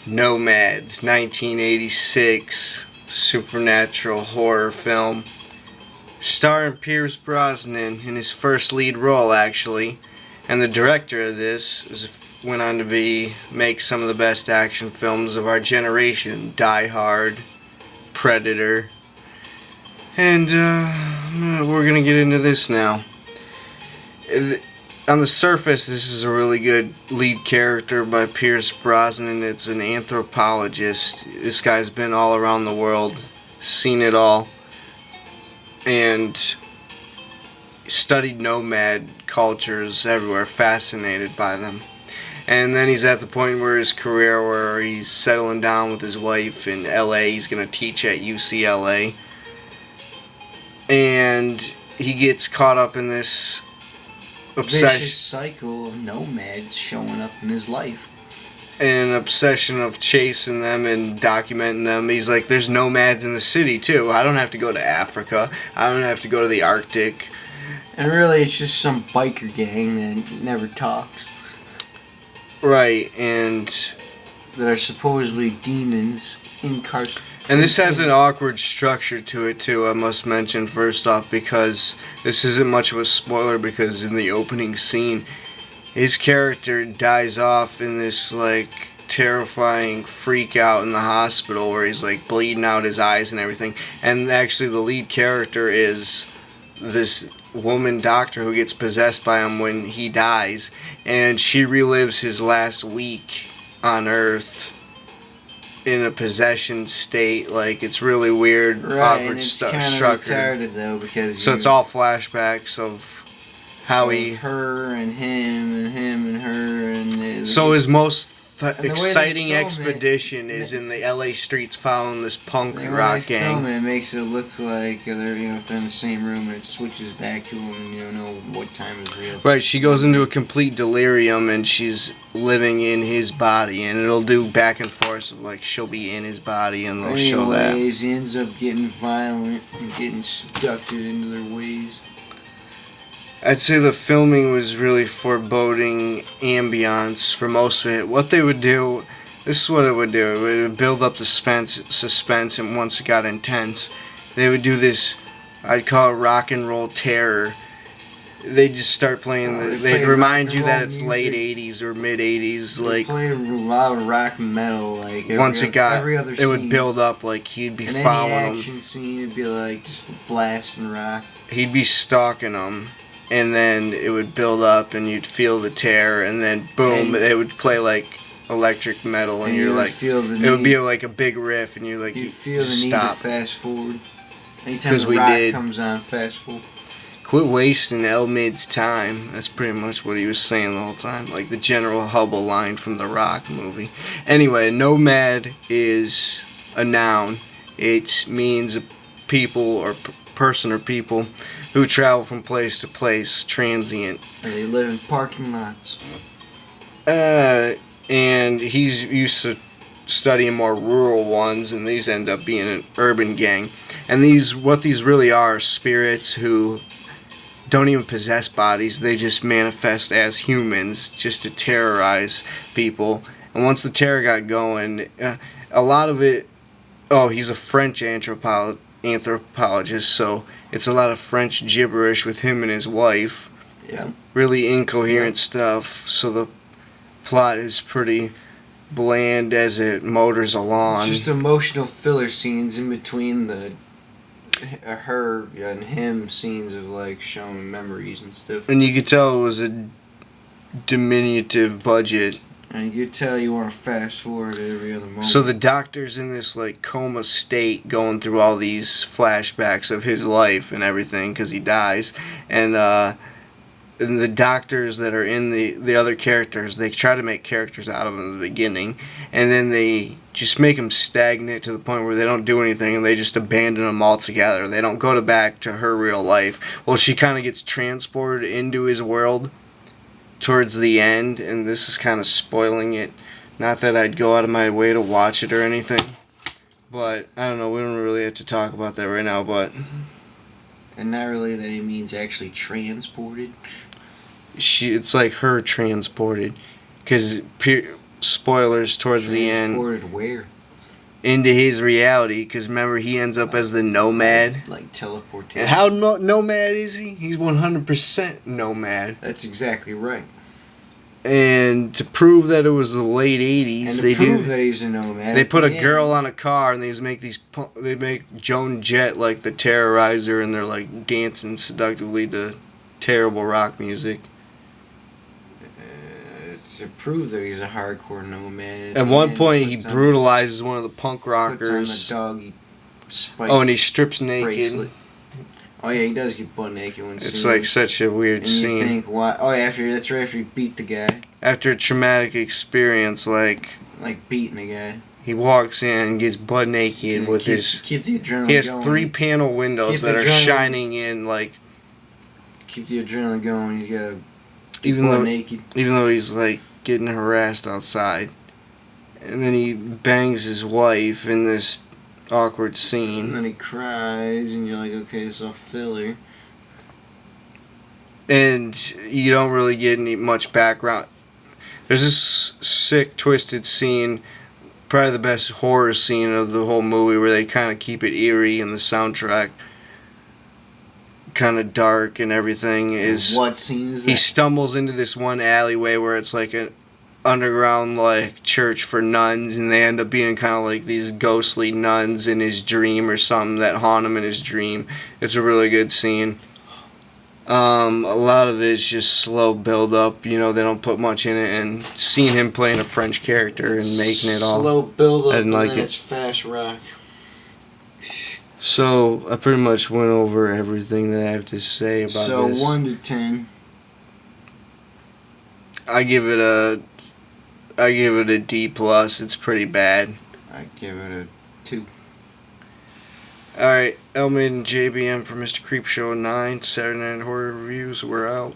Nomads, 1986 supernatural horror film, starring Pierce Brosnan in his first lead role, actually. And the director of this went on to make some of the best action films of our generation: Die Hard, Predator, and we're gonna get into this now. On the surface, this is a really good lead character by Pierce Brosnan. It's an anthropologist. This guy's been all around the world, seen it all, and studied nomad cultures everywhere, fascinated by them. And then he's at the point where his career, where he's settling down with his wife in LA. He's going to teach at UCLA. And he gets caught up in this vicious cycle of nomads showing up in his life. An obsession of chasing them and documenting them. He's like, there's nomads in the city too. I don't have to go to Africa. I don't have to go to the Arctic. And really, it's just some biker gang that never talks. Right, and that are supposedly demons incarcerated. And this has an awkward structure to it too, I must mention first off, because this isn't much of a spoiler, because in the opening scene, his character dies off in this like terrifying freak out in the hospital where he's like bleeding out his eyes and everything. And actually the lead character is this woman doctor who gets possessed by him when he dies, and she relives his last week on Earth in a possession state. Like, it's really weird, right, awkward and it's structure. Retarded though, because so it's all flashbacks of how her and him and him and her and so his most exciting expedition is in the LA streets following this punk rock gang. It makes it look like they're if they're in the same room, and it switches back to them, and you don't know what time is real. Right, she goes into a complete delirium and she's living in his body, and it'll do back and forth of like she'll be in his body and they'll show that. He ends up getting violent and getting abducted into their ways. I'd say the filming was really foreboding ambiance for most of it. What they would do, this is what it would do. It would build up the suspense, and once it got intense, they would do this, I'd call it rock and roll terror. They'd just start playing, they'd remind you that it's late 80s or mid 80s. Like, play a lot of rock and metal. Like, once it got, it would build up like he'd be following them. Any action scene, it'd be like just blasting rock. He'd be stalking them. And then it would build up, and you'd feel the terror, and then boom, it would play like electric metal, and you're like, it would be like a big riff, and you're like, you feel the need to fast forward. Anytime the rock comes on, fast forward. Quit wasting L-mid's time. That's pretty much what he was saying the whole time, like the General Hubble line from the Rock movie. Anyway, nomad is a noun. It means a people or person or people who travel from place to place, transient. And they live in parking lots. And he's used to studying more rural ones, and these end up being an urban gang. And what these really are spirits who don't even possess bodies. They just manifest as humans just to terrorize people. And once the terror got going, a lot of it... Oh, he's a French anthropologist, so it's a lot of French gibberish with him and his wife. Yeah. Really incoherent stuff, so the plot is pretty bland as it motors along. It's just emotional filler scenes in between the her and him scenes of like showing memories and stuff. And you could tell it was a diminutive budget. And you could tell you want to fast forward every other moment. So the doctor's in this like coma state, going through all these flashbacks of his life and everything because he dies, and the doctors that are in the other characters, they try to make characters out of them in the beginning, and then they just make them stagnant to the point where they don't do anything, and they just abandon them altogether. They don't go back to her real life. Well, she kind of gets transported into his world towards the end, and this is kind of spoiling it. Not that I'd go out of my way to watch it or anything, but I don't know, we don't really have to talk about that right now, but... And not really that he means actually transported? It's like her transported, because spoilers towards the end. Transported where? Into his reality, because remember, he ends up as the Nomad. Like teleportation. And how nomad is he? He's 100% nomad. That's exactly right. And to prove that it was the late 80s, And to they prove that he's a nomad, They put a girl on a car, and they make Joan Jett like the terrorizer, and they're like dancing seductively to terrible rock music. To prove that he's a hardcore nomad. At one point, he brutalizes one of the punk rockers. Puts on the doggy spike. Oh, and he strips naked. Bracelet. Oh yeah, he does get butt naked when it's like such a weird and scene. You think, why? Oh, yeah, that's right. After he beat the guy. After a traumatic experience, like beating the guy. He walks in and gets butt naked with his. Keep the adrenaline. He has going. 3 panel windows that are shining in like. Keep the adrenaline going. You gotta. Even naked. Even though he's like getting harassed outside, and then he bangs his wife in this awkward scene. And then he cries, and you're like, okay, it's all filler. And you don't really get much background. There's this sick, twisted scene, probably the best horror scene of the whole movie, where they kind of keep it eerie, and the soundtrack kind of dark and everything is. What scene is that? He stumbles into this one alleyway where it's like an underground like church for nuns, and they end up being kind of like these ghostly nuns in his dream or something that haunt him in his dream. It's a really good scene. A lot of it's just slow build up, you know, they don't put much in it, and seeing him playing a French character and making it all slow build up, and like it's fast rock. So I pretty much went over everything that I have to say about this. So 1 to 10. I give it a D plus. It's pretty bad. I give it a 2. Alright, L-mid JBM for Mr. Creepshow 9, Saturday Night Horror Reviews. We're out.